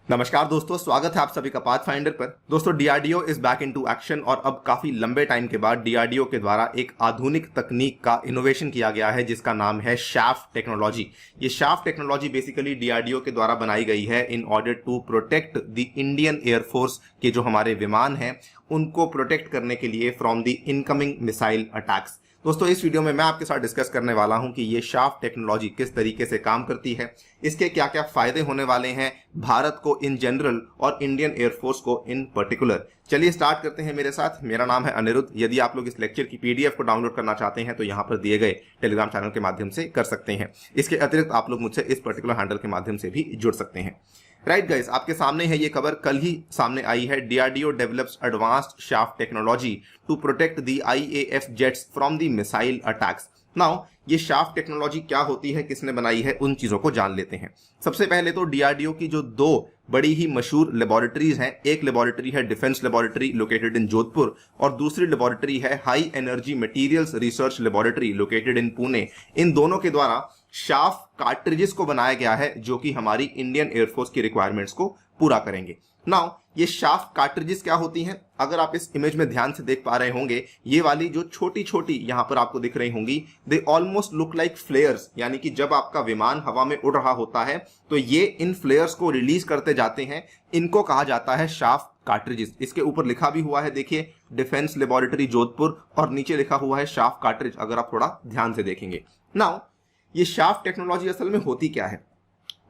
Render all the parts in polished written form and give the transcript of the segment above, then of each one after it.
नमस्कार दोस्तों, स्वागत है आप सभी का पाथफाइंडर पर। दोस्तों, DRDO is back into action और अब काफी लंबे टाइम के बाद डीआरडीओ के द्वारा एक आधुनिक तकनीक का इनोवेशन किया गया है जिसका नाम है शाफ्ट टेक्नोलॉजी। ये शाफ्ट टेक्नोलॉजी बेसिकली डीआरडीओ के द्वारा बनाई गई है in order to protect the Indian air force के जो हमारे विमान हैं उनको प्रोटेक्ट करने के लिए from the incoming missile attacks. दोस्तों, इस वीडियो में मैं आपके साथ डिस्कस करने वाला हूं कि ये शाफ्ट टेक्नोलॉजी किस तरीके से काम करती है, इसके क्या क्या फायदे होने वाले हैं भारत को इन जनरल और इंडियन एयरफोर्स को इन पर्टिकुलर। चलिए स्टार्ट करते हैं मेरे साथ। मेरा नाम है अनिरुद्ध। यदि आप लोग इस लेक्चर की पीडीएफ को डाउनलोड करना चाहते हैं तो यहाँ पर दिए गए टेलीग्राम चैनल के माध्यम से कर सकते हैं। इसके अतिरिक्त आप लोग मुझसे इस पर्टिकुलर हैंडल के माध्यम से भी जुड़ सकते हैं। राइट गाइस, आपके सामने है ये खबर, कल ही सामने आई है। DRDO develops advanced shaft technology to protect the IAF jets from the missile attacks. Now ये शाफ्ट टेक्नोलॉजी क्या होती है, किसने बनाई है, उन चीजों को जान लेते हैं। सबसे पहले तो डीआरडीओ की जो दो बड़ी ही मशहूर लेबोरेटरीज हैं, एक लेबोरेटरी है defence laboratory located in Jodhpur और दूसरी लेबोरेटरी है high energy materials research laboratory located in Pune. इन दोनों के द्वारा शाफ्ट कार्ट्रिजेस को बनाया गया है जो कि हमारी इंडियन एयरफोर्स की रिक्वायरमेंट्स को पूरा करेंगे। नाउ ये शाफ्ट कार्ट्रिजेस क्या होती हैं, अगर आप इस इमेज में ध्यान से देख पा रहे होंगे, ये वाली जो छोटी छोटी यहां पर आपको दिख रही होंगी, दे ऑलमोस्ट लुक लाइक फ्लेयर्स। यानी कि जब आपका विमान हवा में उड़ रहा होता है तो ये इन फ्लेयर्स को रिलीज करते जाते हैं। इनको कहा जाता है शाफ्ट कार्ट्रिजेस। इसके ऊपर लिखा भी हुआ है, देखिए, डिफेंस लेबोरेटरी जोधपुर और नीचे लिखा हुआ है शाफ्ट कार्ट्रिज, अगर आप थोड़ा ध्यान से देखेंगे। नाउ ये शाफ्ट टेक्नोलॉजी असल में होती क्या है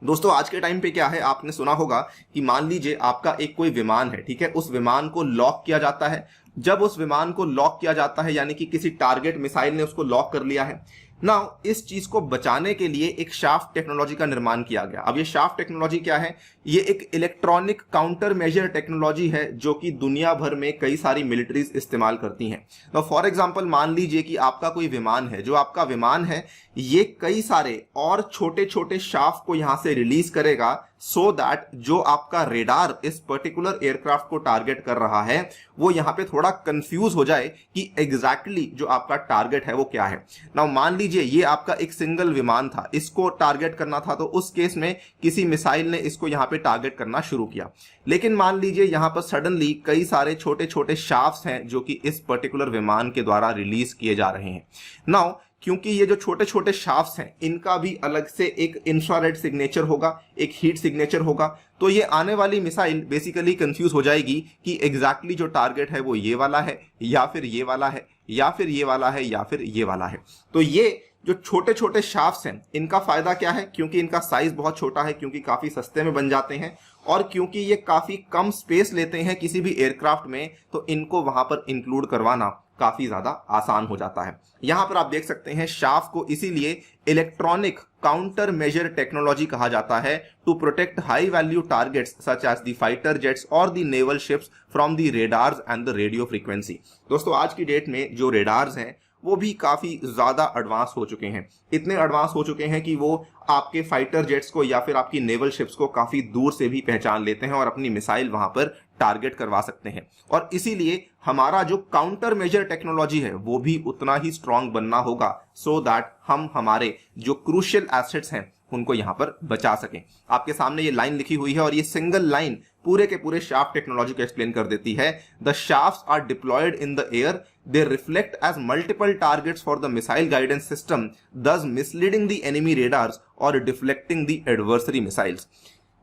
दोस्तों? आज के टाइम पे क्या है, आपने सुना होगा कि मान लीजिए आपका एक कोई विमान है, ठीक है, उस विमान को लॉक किया जाता है। जब उस विमान को लॉक किया जाता है यानी कि किसी टारगेट मिसाइल ने उसको लॉक कर लिया है, नाउ इस चीज को बचाने के लिए एक शाफ्ट टेक्नोलॉजी का निर्माण किया गया। अब ये शाफ्ट टेक्नोलॉजी क्या है? ये एक इलेक्ट्रॉनिक काउंटर मेजर टेक्नोलॉजी है जो कि दुनिया भर में कई सारी मिलिट्रीज इस्तेमाल करती हैं। तो फॉर एग्जांपल मान लीजिए कि आपका कोई विमान है, जो आपका विमान है ये कई सारे और छोटे छोटे शाफ्ट को यहां से रिलीज करेगा सो दैट जो आपका रेडार इस पर्टिकुलर एयरक्राफ्ट को टारगेट कर रहा है वो यहां पे थोड़ा कंफ्यूज हो जाए कि एग्जैक्टली जो आपका टारगेट है वो क्या है। नाउ मान लीजिए ये आपका एक सिंगल विमान था, इसको टारगेट करना था, तो उस केस में किसी मिसाइल ने इसको यहां पे टारगेट करना शुरू किया। लेकिन मान लीजिए यहां पर सडनली कई सारे छोटे छोटे शाफ्ट्स हैं जो कि इस पर्टिकुलर विमान के द्वारा रिलीज किए जा रहे हैं। नाउ क्योंकि ये जो छोटे छोटे शाफ्ट्स हैं इनका भी अलग से एक इंफ्रारेड सिग्नेचर होगा, एक हीट सिग्नेचर होगा, तो ये आने वाली मिसाइल बेसिकली कंफ्यूज हो जाएगी कि एग्जैक्टली जो टारगेट है वो ये वाला है या फिर ये वाला है या फिर ये वाला है या फिर ये वाला है। तो ये जो छोटे छोटे शाफ्ट्स हैं इनका फायदा क्या है? क्योंकि इनका साइज बहुत छोटा है, क्योंकि काफी सस्ते में बन जाते हैं और क्योंकि ये काफी कम स्पेस लेते हैं किसी भी एयरक्राफ्ट में, तो इनको वहां पर इंक्लूड करवाना काफी ज्यादा आसान हो जाता है। यहां पर आप देख सकते हैं शाफ्ट को इसीलिए इलेक्ट्रॉनिक काउंटर मेजर टेक्नोलॉजी कहा जाता है to protect high value targets such as the fighter jets और the naval ships from the radars and the radio frequency. दोस्तों, आज की डेट में जो रेडार्स हैं वो भी काफी ज्यादा एडवांस हो चुके हैं। इतने एडवांस हो चुके हैं कि वो आपके फाइटर जेट्स को या फिर आपकी नेवल शिप्स को काफी दूर से भी पहचान लेते हैं और अपनी मिसाइल वहां पर टारगेट करवा सकते हैं। और इसीलिए हमारा जो काउंटर मेजर टेक्नोलॉजी है वो भी उतना ही स्ट्रांग बनना होगा सो दैट हम हमारे जो क्रूशियल एसेट्स हैं उनको यहां पर बचा सकें। आपके सामने ये लाइन लिखी हुई है और ये सिंगल लाइन पूरे के पूरे शाफ्ट टेक्नोलॉजी को एक्सप्लेन कर देती है। The shafts are deployed in the air, they reflect as multiple targets for the missile guidance system, thus misleading the enemy radars और डिफ्लेक्टिंग द एडवर्सरी मिसाइल्स।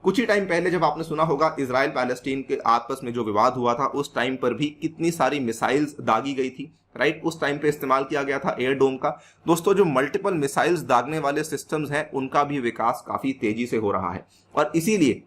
कुछ ही टाइम पहले जब आपने सुना होगा इजराइल पैलेस्टीन के आपस में जो विवाद हुआ था, उस टाइम पर भी कितनी सारी मिसाइल्स दागी गई थी, राइट? उस टाइम पे इस्तेमाल किया गया था एयर डोम का। दोस्तों, जो मल्टीपल मिसाइल्स दागने वाले सिस्टम्स हैं उनका भी विकास काफी तेजी से हो रहा है और इसीलिए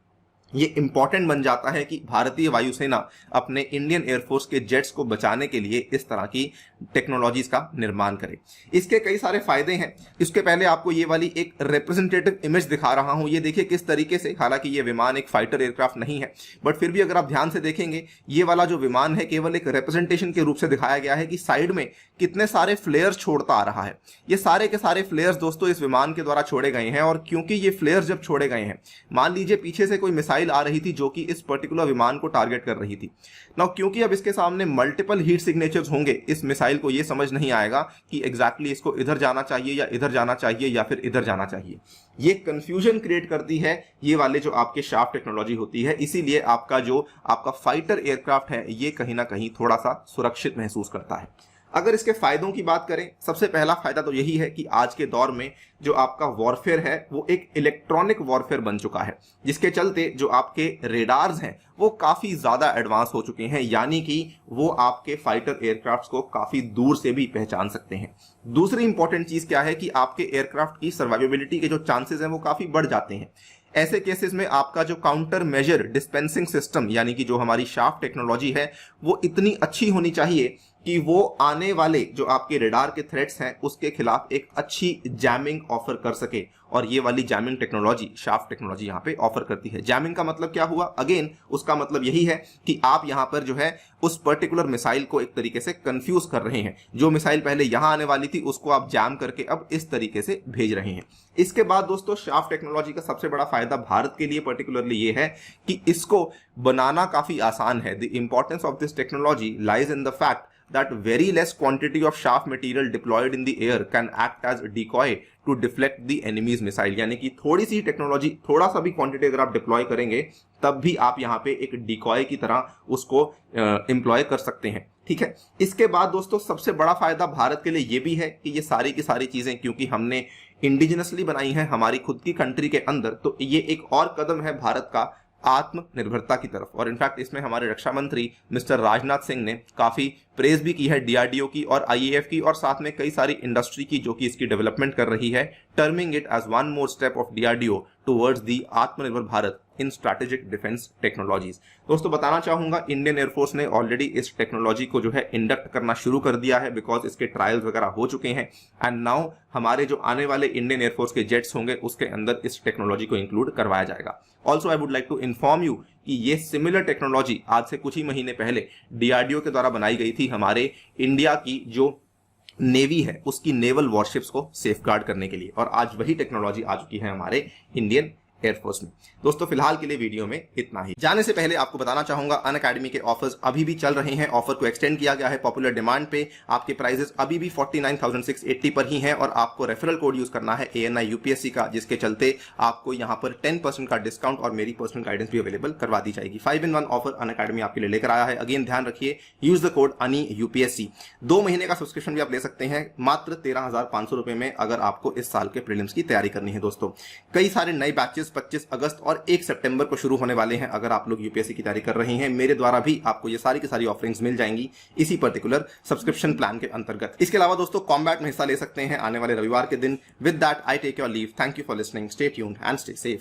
ये इंपॉर्टेंट बन जाता है कि भारतीय वायुसेना अपने इंडियन एयरफोर्स के जेट्स को बचाने के लिए इस तरह की टेक्नोलॉजीज का निर्माण करे। इसके कई सारे फायदे हैं। इसके पहले आपको ये वाली एक रिप्रेजेंटेटिव इमेज दिखा रहा हूं, ये देखिए किस तरीके से, हालांकि ये विमान एक फाइटर एयरक्राफ्ट नहीं है बट फिर भी अगर आप ध्यान से देखेंगे ये वाला जो विमान है केवल एक रिप्रेजेंटेशन के रूप से दिखाया गया है कि साइड में कितने सारे फ्लेयर्स छोड़ता आ रहा है। ये सारे के सारे फ्लेयर्स दोस्तों इस विमान के द्वारा छोड़े गए हैं और क्योंकि ये फ्लेयर्स जब छोड़े गए हैं, मान लीजिए पीछे से कोई मिसाइल मिसाइल आ रही थी जो कि इस पर्टिकुलर विमान को टारगेट कर रही थी। नाउ क्योंकि अब इसके सामने मल्टीपल हीट सिग्नेचर्स होंगे, इस मिसाइल को यह समझ नहीं आएगा कि एग्जैक्टली इसको इधर जाना चाहिए या इधर जाना चाहिए या फिर इधर जाना चाहिए। ये कंफ्यूजन क्रिएट करती है ये वाले जो आपके शाफ्ट टेक्नोलॉजी होती है, इसीलिए आपका फाइटर एयरक्राफ्ट है ये कहीं ना कहीं थोड़ा सा सुरक्षित महसूस करता है। अगर इसके फायदों की बात करें, सबसे पहला फायदा तो यही है कि आज के दौर में जो आपका वॉरफेयर है वो एक इलेक्ट्रॉनिक वॉरफेयर बन चुका है, जिसके चलते जो आपके रेडार्स हैं वो काफी ज्यादा एडवांस हो चुके हैं, यानी कि वो आपके फाइटर एयरक्राफ्ट्स को काफी दूर से भी पहचान सकते हैं। दूसरी इंपॉर्टेंट चीज क्या है कि आपके एयरक्राफ्ट की सर्वाइवेबिलिटी के जो चांसेस हैं वो काफी बढ़ जाते हैं। ऐसे केसेस में आपका जो काउंटर मेजर डिस्पेंसिंग सिस्टम यानी कि जो हमारी शाफ्ट टेक्नोलॉजी है वो इतनी अच्छी होनी चाहिए कि वो आने वाले जो आपके रडार के थ्रेट्स हैं उसके खिलाफ एक अच्छी जैमिंग ऑफर कर सके, और ये वाली जैमिंग टेक्नोलॉजी शाफ्ट टेक्नोलॉजी यहाँ पे ऑफर करती है। जैमिंग का मतलब क्या हुआ? अगेन उसका मतलब यही है कि आप यहाँ पर जो है उस पर्टिकुलर मिसाइल को एक तरीके से कंफ्यूज कर रहे हैं। जो मिसाइल पहले यहाँ आने वाली थी उसको आप जैम करके अब इस तरीके से भेज रहे हैं। इसके बाद दोस्तों शाफ्ट टेक्नोलॉजी का सबसे बड़ा फायदा भारत के लिए पर्टिकुलरली ये है कि इसको बनाना काफी आसान है। The importance of this technology lies in the fact that very less quantity of shaft material deployed in the air can act as decoy to deflect the enemy's missile। यानी कि थोड़ी सी टेक्नोलॉजी, थोड़ा सा भी क्वांटिटी अगर आप deploy करेंगे तब भी आप यहाँ पे एक डिकॉय की तरह उसको एम्प्लॉय कर सकते हैं। ठीक है, इसके बाद दोस्तों सबसे बड़ा फायदा भारत के लिए ये भी है कि ये सारी की सारी चीजें क्योंकि हमने इंडिजिनसली बनाई हैं हमारी खुद की कंट्री के अंदर, तो ये एक और कदम है भारत का आत्मनिर्भरता की तरफ। और इनफैक्ट इसमें हमारे रक्षा मंत्री मिस्टर राजनाथ सिंह ने काफी प्रेज भी की है डीआरडीओ की और आईएएफ की, और साथ में कई सारी इंडस्ट्री की जो कि इसकी डेवलपमेंट कर रही है, terming it as one more step of DRDO towards the Atmanirbhar Bharat in strategic defence technologies. दोस्तों बताना चाहूंगा इंडियन एयरफोर्स ने ऑलरेडी इस टेक्नोलॉजी को जो है इंडक्ट करना शुरू कर दिया है, बिकॉज इसके ट्रायल्स वगैरह हो चुके हैं। एंड नाउ हमारे जो आने वाले इंडियन एयरफोर्स के जेट्स होंगे उसके अंदर इस टेक्नोलॉजी को इंक्लूड करवाया जाएगा। Also I would like to inform you कि ये सिमिलर टेक्नोलॉजी आज से कुछ ही महीने पहले डीआरडीओ के द्वारा बनाई गई थी हमारे इंडिया की जो नेवी है उसकी नेवल वॉरशिप्स को सेफगार्ड करने के लिए, और आज वही टेक्नोलॉजी आ चुकी है हमारे इंडियन एयरफोर्स में। दोस्तों फिलहाल के लिए वीडियो में इतना ही। जाने से पहले आपको बताना चाहूंगा अनअकैडमी के ऑफर्स अभी भी चल रहे हैं। ऑफर को एक्सटेंड किया गया है पॉपुलर डिमांड पे। आपके प्राइजेस अभी भी 49,680 पर ही हैं और आपको रेफरल कोड यूज करना है ANI UPSC का, जिसके चलते आपको यहां पर 10% का डिस्काउंट और मेरी पर्सनल गाइडेंस भी अवेलेबल करवा दी जाएगी। 5-in-1 ऑफर अनअकैडमी आपके लिए लेकर आया है। अगेन ध्यान रखिए, use the code ANI UPSC। 2 महीने का सब्सक्रिप्शन भी आप ले सकते हैं मात्र 13,500 रुपए में, अगर आपको इस साल के प्रीलिम्स की तैयारी करनी है। दोस्तों कई सारे नए बैचेस 25 अगस्त और 1 सितंबर को शुरू होने वाले हैं। अगर आप लोग यूपीएससी की तैयारी कर रहे हैं, मेरे द्वारा भी आपको ये सारी की सारी ऑफरिंग्स मिल जाएंगी इसी पर्टिकुलर सब्सक्रिप्शन प्लान के अंतर्गत। इसके अलावा दोस्तों कॉम्बैट में हिस्सा ले सकते हैं आने वाले रविवार के दिन। With that I take your leave. Thank you for listening. Stay tuned and stay safe.